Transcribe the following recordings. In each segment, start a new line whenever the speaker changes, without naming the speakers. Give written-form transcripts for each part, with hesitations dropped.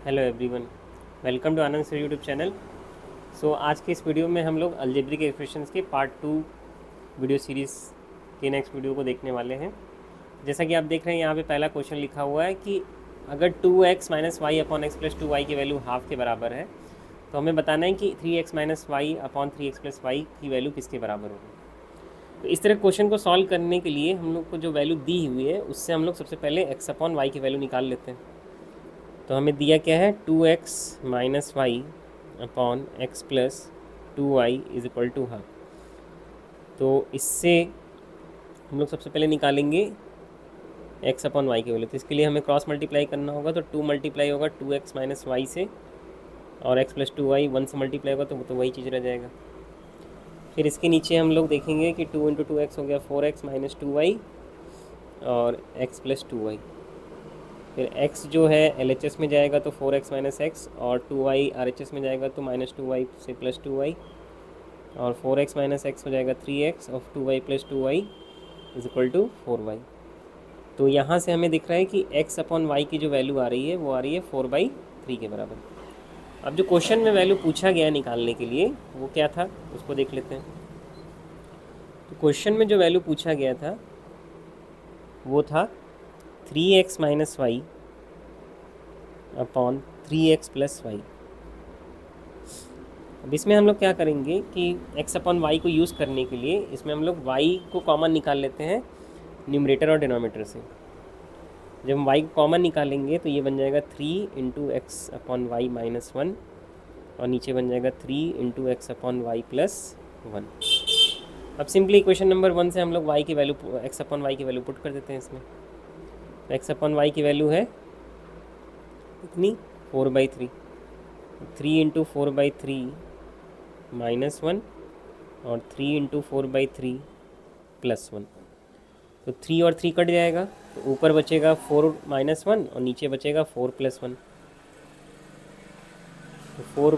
Hello everyone, welcome to Anand sir YouTube channel. आज के इस वीडियो में हम लोग अलजेब्रिक एक्सप्रेशंस के पार्ट 2 वीडियो सीरीज़ के नेक्स्ट वीडियो को देखने वाले हैं। जैसा कि आप देख रहे हैं यहाँ पे पहला क्वेश्चन लिखा हुआ है कि अगर 2x minus Y upon X plus 2y की वैल्यू हाफ के बराबर है तो हमें बताना है कि 3x minus Y upon 3x plus Y की वैल्यू किसके बराबर होगी। तो इस तरह क्वेश्चन को सॉल्व करने के लिए हम लोग को जो वैल्यू दी हुई है उससे हम लोग सबसे पहले x अपॉन वाई की वैल्यू निकाल लेते हैं। तो हमें दिया क्या है 2x minus Y upon X plus 2y is equal to half. तो इससे हम लोग सबसे पहले निकालेंगे x अपॉन वाई की वैल्यू। तो इसके लिए हमें क्रॉस मल्टीप्लाई करना होगा। तो 2 मल्टीप्लाई होगा 2x माइनस वाई से और x प्लस 2y 1 से मल्टीप्लाई होगा तो वही चीज़ रह जाएगा। फिर इसके नीचे हम लोग देखेंगे कि 2 इंटू 2x हो गया 4x माइनस 2y और x प्लस 2y। फिर x जो है LHS में जाएगा तो 4x माइनस एक्स और 2y RHS में जाएगा तो माइनस 2y से प्लस 2y और 4x माइनस एक्स हो जाएगा 3x और 2y plus 2y is equal to 4y। तो यहाँ से हमें दिख रहा है कि x अपॉन वाई की जो वैल्यू आ रही है वो आ रही है 4/3 के बराबर। अब जो क्वेश्चन में वैल्यू पूछा गया निकालने के लिए वो क्या था उसको देख लेते हैं। तो क्वेश्चन में जो वैल्यू पूछा गया था वो था 3x minus Y upon 3x plus Y. अब इसमें हम लोग क्या करेंगे कि x अपॉन वाई को यूज़ करने के लिए इसमें हम लोग y को कॉमन निकाल लेते हैं न्यूमरेटर और डिनोमिनेटर से। जब हम y को कॉमन निकालेंगे तो ये बन जाएगा 3 into X upon Y minus 1 और नीचे बन जाएगा 3 into X upon Y plus 1। अब सिंपली इक्वेशन नंबर 1 से हम लोग y की वैल्यू x अपॉन वाई की वैल्यू पुट कर देते हैं इसमें। तो x अपॉन वाई की वैल्यू है इतनी 4/3। 3 इंटू 4/3 माइनस 1 और 3 इंटू 4/3 प्लस 1। तो 3 और 3 कट जाएगा तो ऊपर बचेगा 4 माइनस 1 और नीचे बचेगा 4 प्लस 1। तो 4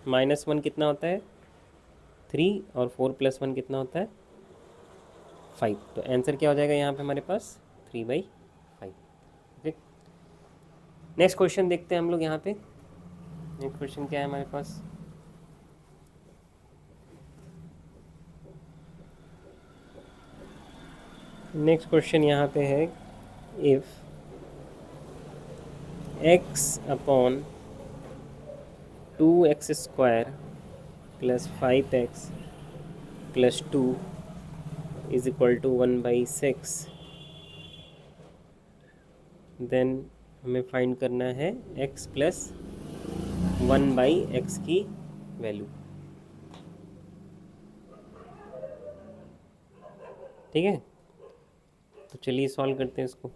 माइनस 1 कितना होता है 3 और 4 प्लस 1 कितना होता है 5। तो आंसर क्या हो जाएगा यहाँ पे हमारे पास 3/5। ओके, नेक्स्ट क्वेश्चन देखते हैं हम लोग यहाँ पे। नेक्स्ट क्वेश्चन क्या है हमारे पास। नेक्स्ट क्वेश्चन यहाँ पे है if x upon 2x square plus 5x plus 2 is equal to 1/6 then हमें फाइंड करना है x प्लस 1/x की वैल्यू। ठीक है, तो चलिए सॉल्व करते हैं इसको।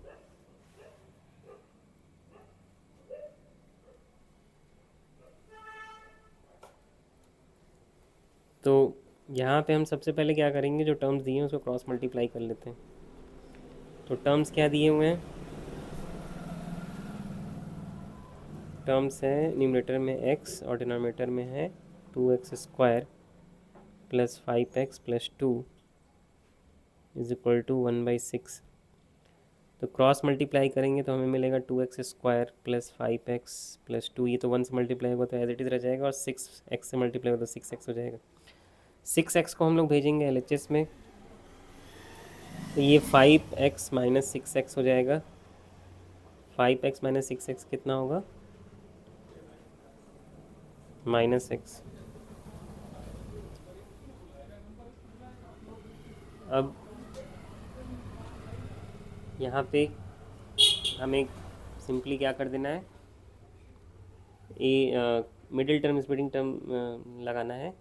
तो यहाँ पे हम सबसे पहले क्या करेंगे, जो टर्म्स दिए हैं उसको क्रॉस मल्टीप्लाई कर लेते हैं। तो टर्म्स क्या दिए हुए हैं, टर्म्स है न्यूमरेटर में x और डिनोमिनेटर में है 2x square plus 5x plus 2 is equal to 1/6। तो क्रॉस मल्टीप्लाई करेंगे तो हमें मिलेगा 2x square plus 5x plus 2। ये तो 1 से मल्टीप्लाई होगा तो एज इट इज़ रह जाएगा और 6x से मल्टीप्लाई होगा तो 6x हो जाएगा। 6x को हम लोग भेजेंगे LHS में तो ये 5x माइनस 6x हो जाएगा। 5x माइनस 6x कितना होगा -x। अब यहाँ पे हमें सिंपली क्या कर देना है, ये मिडिल टर्म स्प्लिटिंग टर्म लगाना है।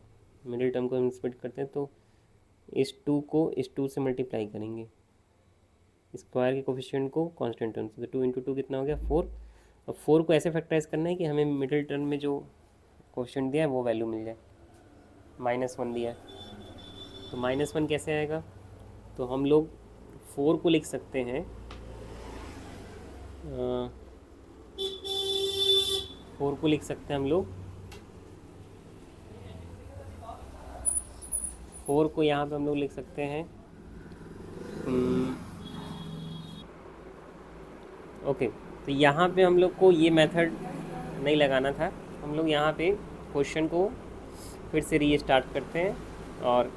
मिडिल टर्म को हम स्प्लिट करते हैं तो इस 2 को इस 2 से मल्टीप्लाई करेंगे, स्क्वायर के कोफिशिएंट को कांस्टेंट टर्म से। तो 2 इंटू 2 कितना हो गया 4। अब 4 को ऐसे फैक्टराइज करना है कि हमें मिडिल टर्म में जो कोफिशिएंट दिया है वो वैल्यू मिल जाए। -1 दिया है तो -1 कैसे आएगा, तो हम लोग 4 को लिख सकते हैं 4 को लिख सकते हैं हम लोग 4 को यहाँ पे हम लोग लिख सकते हैं ओके तो यहाँ पे हम लोग को ये मेथड नहीं लगाना था, हम लोग यहाँ पे क्वेश्चन को फिर से रीस्टार्ट करते हैं और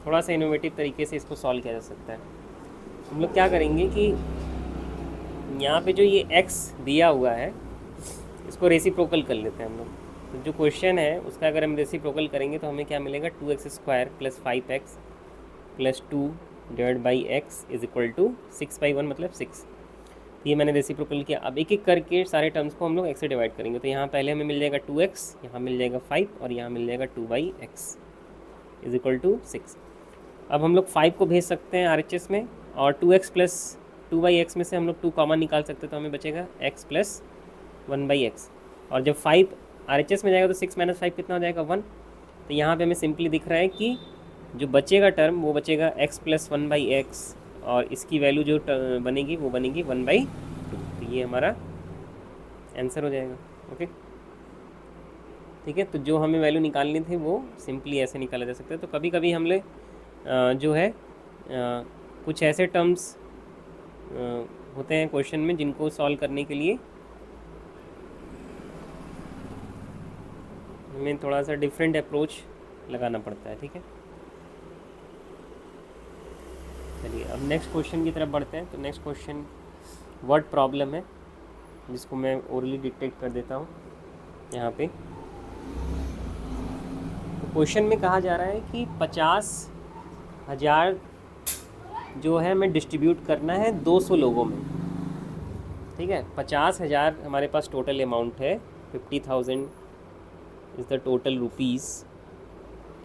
थोड़ा सा इनोवेटिव तरीके से इसको सॉल्व किया जा सकता है। हम लोग क्या करेंगे कि यहाँ पे जो ये x दिया हुआ है इसको रेसिप्रोकल कर लेते हैं हम लोग। तो जो क्वेश्चन है उसका अगर हम रेसिप्रोकल करेंगे तो हमें क्या मिलेगा, 2x² + 5x + 2 divide by x is equal to 6/1 मतलब 6। तो ये मैंने रेसिप्रोकल किया। अब एक एक करके सारे टर्म्स को हम लोग x से डिवाइड करेंगे। तो यहाँ पहले हमें मिल जाएगा 2x, यहाँ मिल जाएगा 5 और यहाँ मिल जाएगा 2/x इज इक्वल टू 6। अब हम लोग 5 को भेज सकते हैं RHS में और 2x + 2/x में से हम लोग 2 कॉमन निकाल सकते हैं, तो हमें बचेगा x + 1/x। और जब 5 RHS में जाएगा तो 6 - 5 कितना हो जाएगा, 1। तो यहाँ पे हमें सिंपली दिख रहा है कि जो बचेगा टर्म वो बचेगा x + 1/x और इसकी वैल्यू जो बनेगी वो बनेगी 1/2। तो ये हमारा आंसर हो जाएगा। ओके, ठीक है। तो जो हमें वैल्यू निकालनी थी वो सिंपली ऐसे निकाला जा सकता है। तो कभी कभी हम लोग जो है कुछ ऐसे टर्म्स होते हैं क्वेश्चन में जिनको सॉल्व करने के लिए हमें थोड़ा सा डिफरेंट अप्रोच लगाना पड़ता है, ठीक है। चलिए अब नेक्स्ट क्वेश्चन की तरफ बढ़ते हैं। तो नेक्स्ट क्वेश्चन वर्ड प्रॉब्लम है जिसको मैं ओरली डिक्टेट कर देता हूँ यहाँ पे। तो क्वेश्चन में कहा जा रहा है कि 50,000 जो है हमें डिस्ट्रीब्यूट करना है 200 लोगों में, ठीक है। 50,000 हमारे पास टोटल अमाउंट है, 50,000 इज़ द टोटल रुपीज़,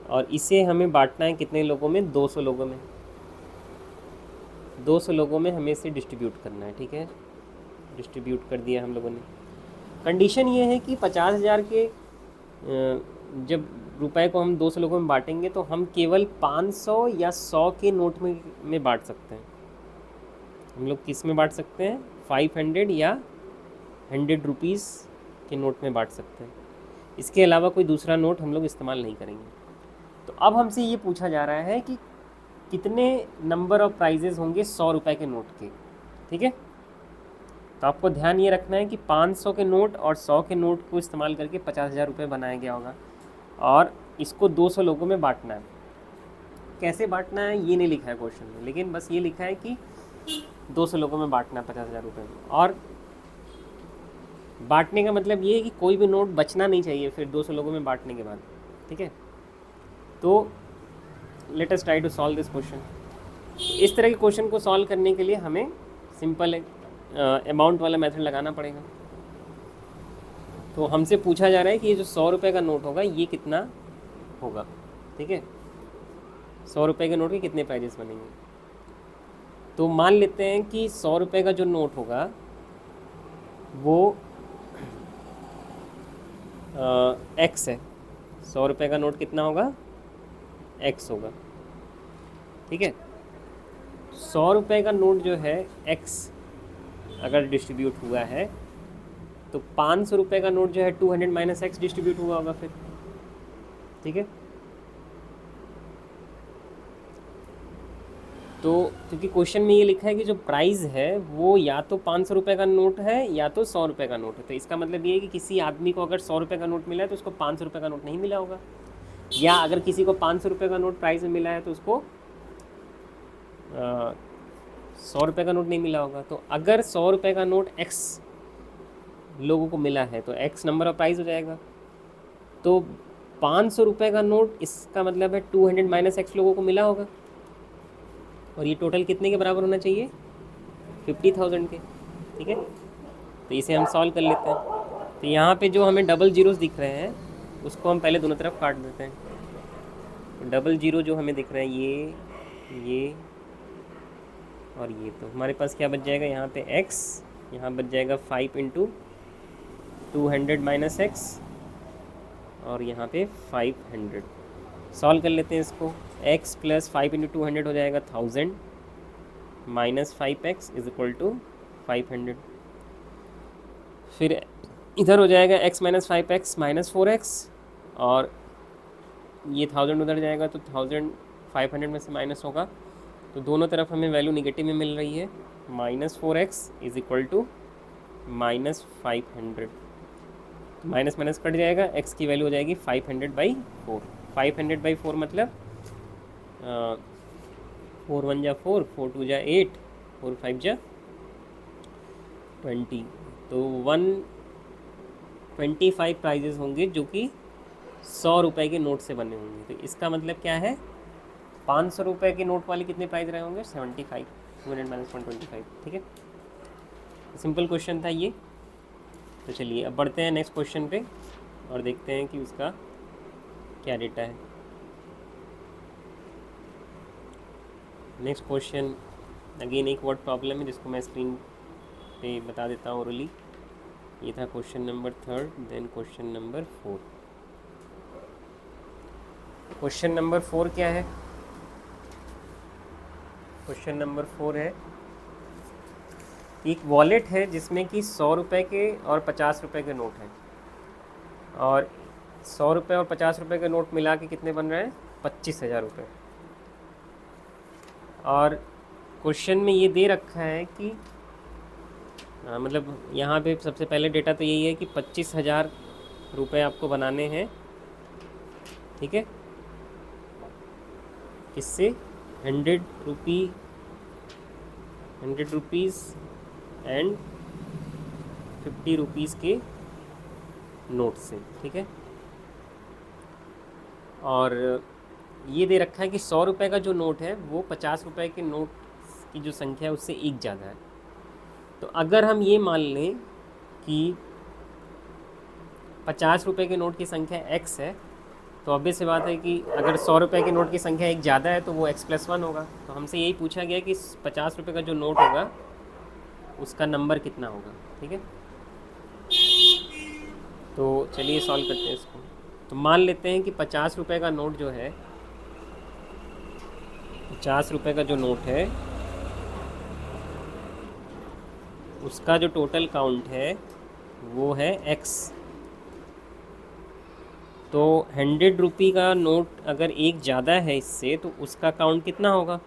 और इसे हमें बांटना है कितने लोगों में, 200 लोगों में। 200 लोगों में हमें इसे डिस्ट्रीब्यूट करना है, ठीक है। डिस्ट्रीब्यूट कर दिया हम लोगों ने। कंडीशन ये है कि 50,000 के जब रुपए को हम 200 लोगों में बांटेंगे तो हम केवल 500 या 100 के नोट में बांट सकते हैं। हम लोग किस में बांट सकते हैं, 500 या 100 रुपीज़ के नोट में बांट सकते हैं। इसके अलावा कोई दूसरा नोट हम लोग इस्तेमाल नहीं करेंगे। तो अब हमसे ये पूछा जा रहा है कि कितने नंबर ऑफ प्राइजेज़ होंगे 100 रुपये के नोट के, ठीक है। तो आपको ध्यान ये रखना है कि 500 के नोट और 100 के नोट को इस्तेमाल करके 50,000 रुपये बनाया गया होगा और इसको 200 लोगों में बांटना है। कैसे बांटना है ये नहीं लिखा है क्वेश्चन में, लेकिन बस ये लिखा है कि 200 लोगों में बांटना है 50,000 रुपये में। और बांटने का मतलब ये है कि कोई भी नोट बचना नहीं चाहिए फिर 200 लोगों में बांटने के बाद, ठीक है। तो let us try to solve this question. इस तरह के क्वेश्चन को सॉल्व करने के लिए हमें सिंपल अमाउंट वाला मेथड लगाना पड़ेगा। तो हमसे पूछा जा रहा है कि ये जो 100 रुपये का नोट होगा ये कितना होगा, ठीक है। 100 रुपये के नोट के कितने प्राइजेस बनेंगे। तो मान लेते हैं कि 100 रुपये का जो नोट होगा वो x है। 100 रुपये का नोट कितना होगा, x होगा, ठीक है। 100 रुपये का नोट जो है x अगर डिस्ट्रीब्यूट हुआ है तो 500 रुपये का नोट जो है 200 - x डिस्ट्रीब्यूट हुआ होगा फिर, ठीक है। तो क्योंकि क्वेश्चन में ये लिखा है कि जो प्राइस है वो या तो 500 रुपये का नोट है या तो 100 रुपये का नोट है। तो इसका मतलब ये है कि किसी आदमी को अगर 100 रुपये का नोट मिला है तो उसको 500 रुपये का नोट नहीं मिला होगा, या अगर किसी को 500 रुपये का नोट प्राइस में मिला है तो उसको 100 रुपये का नोट नहीं मिला होगा। तो अगर 100 रुपये का नोट x लोगों को मिला है तो x नंबर ऑफ प्राइस हो जाएगा। तो 500 रुपये का नोट इसका मतलब है 200 - x लोगों को मिला होगा, और ये टोटल कितने के बराबर होना चाहिए, 50,000 के, ठीक है। तो इसे हम सॉल्व कर लेते हैं। तो यहाँ पे जो हमें डबल जीरोस दिख रहे हैं उसको हम पहले दोनों तरफ काट देते हैं। तो डबल जीरो जो हमें दिख रहे हैं ये और ये, तो हमारे पास क्या बच जाएगा यहाँ पे x, यहाँ बच जाएगा 5 × 200 - x और यहाँ पे 500। सॉल्व कर लेते हैं इसको। x + 5 × 200 हो जाएगा 1000 - 5x इज इक्वल टू 500। फिर इधर हो जाएगा x - 5x - 4x और ये 1000 उधर जाएगा तो 1000 500 में से माइनस होगा, तो दोनों तरफ हमें वैल्यू निगेटिव में मिल रही है। -4x is equal to minus 500, minus minus cut जाएगा, x की वैल्यू हो जाएगी 500/4। 500/4 मतलब 4 1 जा 4, 4 2 जा 8, 4 5 जा 20। तो 125 प्राइजेस होंगे जो कि 100 रुपये के नोट से बने होंगे। तो इसका मतलब क्या है, 500 रुपये के नोट वाले कितने प्राइस रहे होंगे, 75, 200 माइनस 125। ठीक है, सिंपल क्वेश्चन था ये। तो चलिए अब बढ़ते हैं नेक्स्ट क्वेश्चन पे और देखते हैं कि उसका क्या डेटा है। नेक्स्ट क्वेश्चन अगेन एक वर्ड प्रॉब्लम है जिसको मैं स्क्रीन पे बता देता हूँ ओरली। ये था question number 3, then question number 4। Question number 4 क्या है, क्वेश्चन नंबर 4 है, एक वॉलेट है जिसमें कि 100 रुपये के और 50 रुपये के नोट हैं, और 100 रुपये और 50 रुपये के नोट मिला के कितने बन रहे हैं, 25,000 रुपये। और क्वेश्चन में ये दे रखा है कि मतलब यहाँ पे सबसे पहले डेटा तो यही है कि 25,000 रुपये आपको बनाने हैं। ठीक है, किससे, 100 रुपीज़ एंड 50 रुपीज़ के नोट से। ठीक है, और ये दे रखा है कि 100 रुपये का जो नोट है वो 50 रुपये के नोट की जो संख्या है उससे एक ज़्यादा है। तो अगर हम ये मान लें कि 50 रुपये के नोट की संख्या x है, तो ऑब्वियस सी बात है कि अगर 100 रुपये के नोट की संख्या एक ज़्यादा है तो वो x+1 होगा। तो हमसे यही पूछा गया कि 50 रुपये का जो नोट होगा उसका नंबर कितना होगा। ठीक है, तो चलिए सॉल्व करते हैं इसको। तो मान लेते हैं कि 50 रुपये का नोट जो है, 50 रुपये का जो नोट है उसका जो टोटल काउंट है वो है x। तो 100 रुपये का नोट अगर एक ज़्यादा है इससे तो उसका काउंट कितना होगा,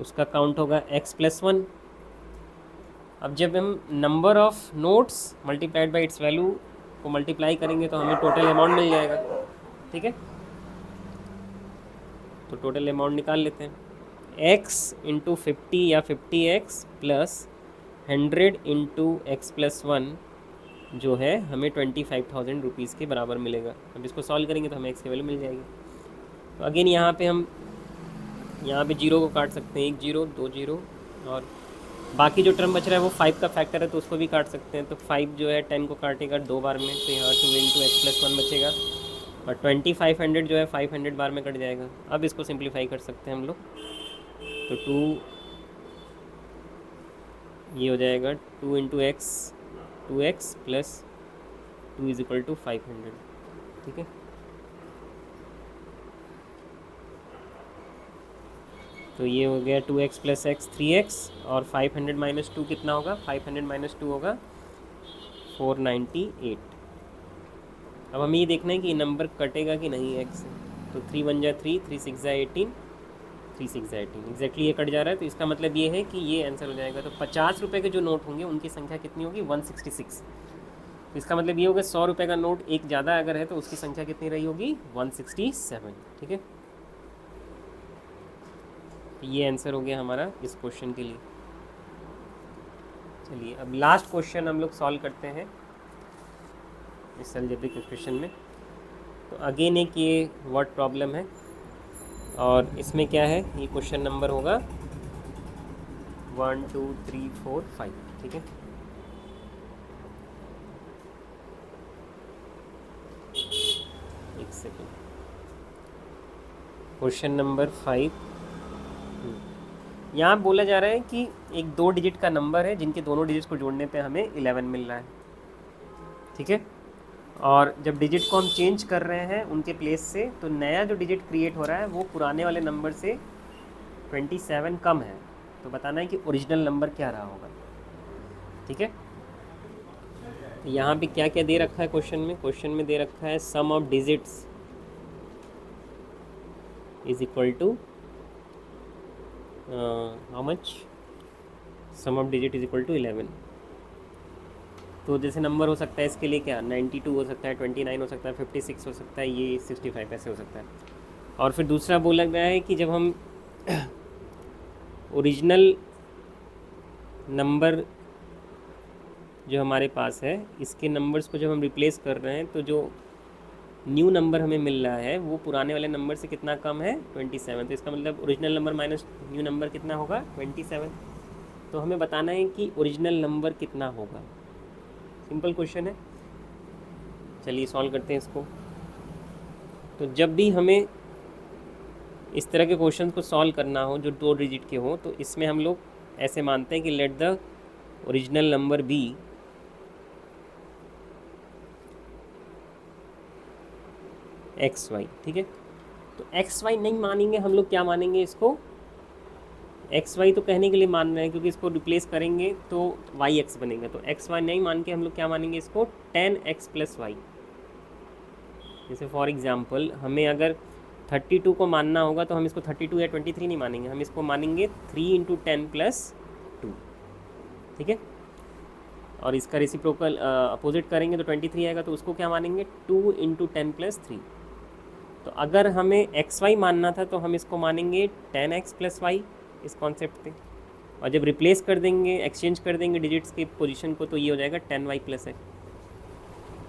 उसका काउंट होगा x+1। अब जब हम number of notes multiplied by its value को मल्टीप्लाई करेंगे तो हमें टोटल अमाउंट मिल जाएगा। ठीक है, तो टोटल अमाउंट निकाल लेते हैं, x इंटू 50 या 50x प्लस 100 इंटू x+1 जो है हमें 25,000 रुपीज़ के बराबर मिलेगा। अब इसको सॉल्व करेंगे तो हमें x की वैल्यू मिल जाएगी। तो अगेन यहाँ पे हम यहाँ पे जीरो को काट सकते हैं, 1 0 2 0, और बाकी जो टर्म बच रहा है वो 5 का फैक्टर है तो उसको भी काट सकते हैं। तो 5 जो है 10 को काटेगा 2 बार में, तो यहाँ 2 इंटू x+1 बचेगा, और 2500 जो है 500 बार में कट जाएगा। अब इसको सिंप्लीफाई कर सकते हैं हम लोग, तो 2 ये हो जाएगा 2 into X 2x plus 2 is equal to 500। ठीक है, तो ये हो गया 2x प्लस एक्स 3x, और 500 माइनस 2 कितना होगा, 500 माइनस 2 होगा 498। अब हमें ये देखना है कि नंबर कटेगा कि नहीं x से। तो 3 1 जा 3, 3 6 जा 18, 3 6 जा 18 एग्जैक्टली ये कट जा रहा है। तो इसका मतलब ये है कि ये आंसर हो जाएगा। तो 50 रुपये के जो नोट होंगे उनकी संख्या कितनी होगी, 166। तो इसका मतलब ये होगा 100 रुपये का नोट एक ज़्यादा अगर है तो उसकी संख्या कितनी रही होगी, 167। ठीक है, तो ये आंसर हो गया हमारा इस क्वेश्चन के लिए। चलिए अब लास्ट क्वेश्चन हम लोग सॉल्व करते हैं इस अलजेब्रिक एक्सप्रेशन में। तो अगेन एक ये वर्ड प्रॉब्लम है, और इसमें क्या है, ये क्वेश्चन नंबर होगा 1 2 3 4 5। ठीक है, एक सेकेंड, क्वेश्चन नंबर 5। यहाँ बोला जा रहा है कि एक 2 डिजिट का नंबर है जिनके दोनों डिजिट्स को जोड़ने पे हमें 11 मिल रहा है। ठीक है, और जब डिजिट को हम चेंज कर रहे हैं उनके प्लेस से, तो नया जो डिजिट क्रिएट हो रहा है वो पुराने वाले नंबर से 27 कम है। तो बताना है कि ओरिजिनल नंबर क्या रहा होगा। ठीक है, तो यहाँ पे क्या क्या दे रखा है क्वेश्चन में, क्वेश्चन में दे रखा है sum of digits is equal to how much, sum of digit is equal to 11। तो जैसे नंबर हो सकता है इसके लिए क्या 92 हो सकता है, 29 हो सकता है, 56 हो सकता है, ये 65 ऐसे हो सकता है। और फिर दूसरा बोला गया है कि जब हम ओरिजिनल नंबर जो हमारे पास है इसके नंबर्स को जब हम रिप्लेस कर रहे हैं तो जो न्यू नंबर हमें मिल रहा है वो पुराने वाले नंबर से कितना कम है 27। तो इसका मतलब original number minus new number कितना होगा 27। तो हमें बताना है कि ओरिजिनल नंबर कितना होगा। सिंपल क्वेश्चन है, चलिए सॉल्व करते हैं इसको। तो जब भी हमें इस तरह के क्वेश्चन को सॉल्व करना हो जो 2 डिजिट के हो तो इसमें हम लोग ऐसे मानते हैं कि let the original number be X Y. ठीक है, तो एक्स वाई नहीं मानेंगे हम लोग, क्या मानेंगे इसको एक्स वाई तो कहने के लिए मान रहे हैं क्योंकि इसको रिप्लेस करेंगे तो वाई एक्स बनेगा। तो एक्स वाई नहीं मान के हम लोग क्या मानेंगे इसको 10x प्लस वाई। जैसे फॉर एग्जांपल हमें अगर 32 को मानना होगा तो हम इसको 32 या 23 नहीं मानेंगे, हम इसको मानेंगे 3 × 10 + 2। ठीक है, और इसका रेसिप्रोकल अपोजिट करेंगे तो 23 आएगा, तो उसको क्या मानेंगे 2 × 10 + 3। तो अगर हमें एक्स वाई मानना था तो हम इसको मानेंगे 10x प्लस वाई इस कॉन्सेप्ट पे, और जब रिप्लेस कर देंगे एक्सचेंज कर देंगे डिजिट्स की पोजीशन को तो ये हो जाएगा 10y प्लस एक्स।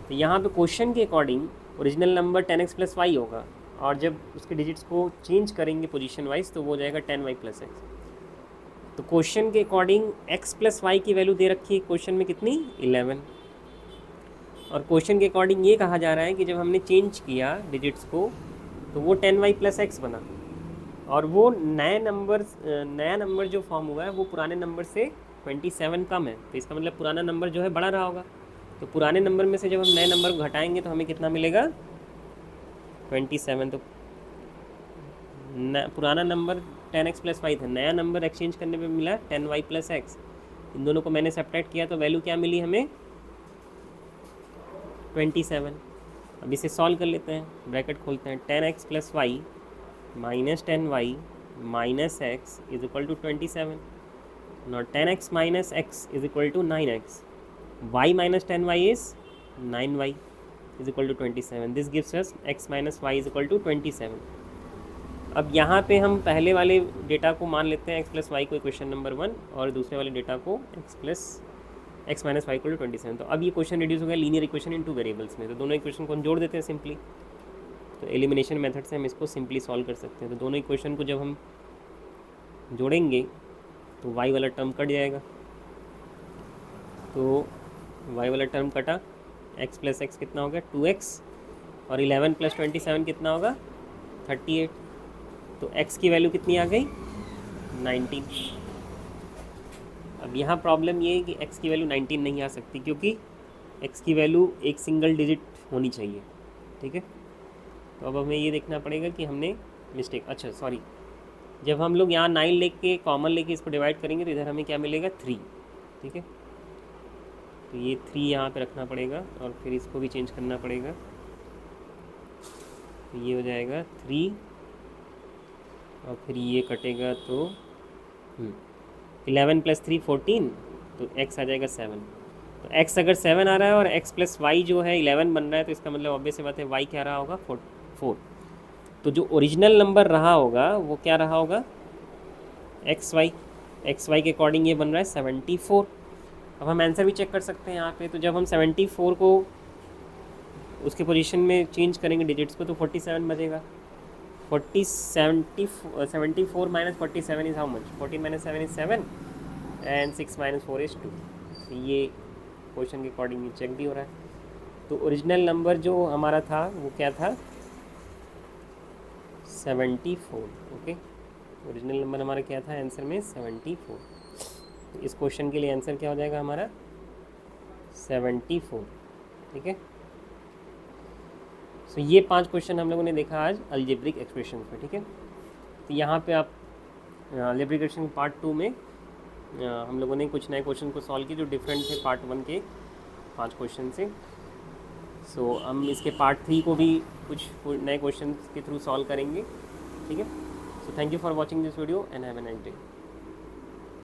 तो यहाँ पे क्वेश्चन के according original number 10x plus Y होगा, और जब उसके डिजिट्स को चेंज करेंगे पोजीशन वाइज तो वो हो जाएगा 10y प्लस एक्स। तो क्वेश्चन के अकॉर्डिंग x प्लस वाई की वैल्यू दे रखी है क्वेश्चन में कितनी 11, और क्वेश्चन के अकॉर्डिंग ये कहा जा रहा है कि जब हमने चेंज किया डिजिट्स को तो वो 10y प्लस एक्स बना, और वो नया नंबर जो फॉर्म हुआ है वो पुराने नंबर से 27 कम है। तो इसका मतलब पुराना नंबर जो है बड़ा रहा होगा। तो पुराने नंबर में से जब हम नए नंबर को घटाएंगे तो हमें कितना मिलेगा 27। तो पुराना नंबर 10x प्लस वाई था, नया नंबर एक्सचेंज करने पे मिला 10y प्लस एक्स। इन दोनों को मैंने सब्ट्रैक्ट किया तो वैल्यू क्या मिली हमें 27। अब इसे सॉल्व कर लेते हैं, ब्रैकेट खोलते हैं, 10x plus Y minus 10y minus x is equal to 27। Now 10x minus x is equal to 9x. y minus 10y is 9y is equal to 27. This gives us x minus y is equal to 27. अब यहाँ पे हम पहले वाले data को मान लेते हैं x प्लस वाई को इक्वेशन नंबर 1, और दूसरे वाले डेटा को x minus Y equal to 27। तो अब ये क्वेश्चन रिड्यूस हो गया लीनियर इक्वेशन इन 2 वेरिएबल्स में। तो दोनों इक्वेशन को हम जोड़ देते हैं सिंपली, तो एलिमिनेशन मेथड से हम इसको सिंपली सॉल्व कर सकते हैं। तो दोनों इक्वेशन को जब हम जोड़ेंगे तो y वाला टर्म कट जाएगा, तो y वाला टर्म कटा, x प्लस एक्स कितना हो गया 2x, और 11 प्लस 27 कितना होगा 38। तो x की वैल्यू कितनी आ गई 19। अब यहाँ प्रॉब्लम ये है कि x की वैल्यू 19 नहीं आ सकती क्योंकि x की वैल्यू एक सिंगल डिजिट होनी चाहिए। ठीक है, तो अब हमें ये देखना पड़ेगा कि हमने मिस्टेक, अच्छा सॉरी, जब हम लोग यहाँ 9 लेके कॉमन लेके इसको डिवाइड करेंगे तो इधर हमें क्या मिलेगा 3। ठीक है, तो ये 3 यहाँ पे रखना पड़ेगा और फिर इसको भी चेंज करना पड़ेगा। तो ये हो जाएगा 3 और फिर ये कटेगा तो 11 प्लस 3 14, तो x आ जाएगा 7। तो x अगर 7 आ रहा है और x प्लस वाई जो है 11 बन रहा है तो इसका मतलब ऑब्वियस सी बात है y क्या रहा होगा 4। तो जो ओरिजिनल नंबर रहा होगा वो क्या रहा होगा एक्स वाई के अकॉर्डिंग ये बन रहा है 74। अब हम आंसर भी चेक कर सकते हैं यहाँ पे। तो जब हम 74 को उसके पोजीशन में चेंज करेंगे डिजिट्स को तो 47 बचेगा। 74 minus 47 is how much, 14 minus 7 is 7 and 6 minus 4 is 2। ये क्वेश्चन के अकॉर्डिंग ये चेक भी हो रहा है। तो ओरिजिनल नंबर जो हमारा था वो क्या था 74। ओके, ओरिजिनल नंबर हमारा क्या था आंसर में 74। तो इस क्वेश्चन के लिए आंसर क्या हो जाएगा हमारा 74। ठीक है, सो ये 5 क्वेश्चन हम लोगों ने देखा आज अलजेब्रिक एक्सप्रेशन पे। ठीक है, तो यहाँ पे आप अलजेब्रिक एक्सप्रेशन पार्ट 2 में हम लोगों ने कुछ नए क्वेश्चन को सॉल्व किए जो डिफरेंट थे पार्ट 1 के 5 क्वेश्चन से। सो हम इसके पार्ट 3 को भी कुछ नए क्वेश्चन के थ्रू सॉल्व करेंगे। ठीक है, so thank you for watching this video and have a nice day.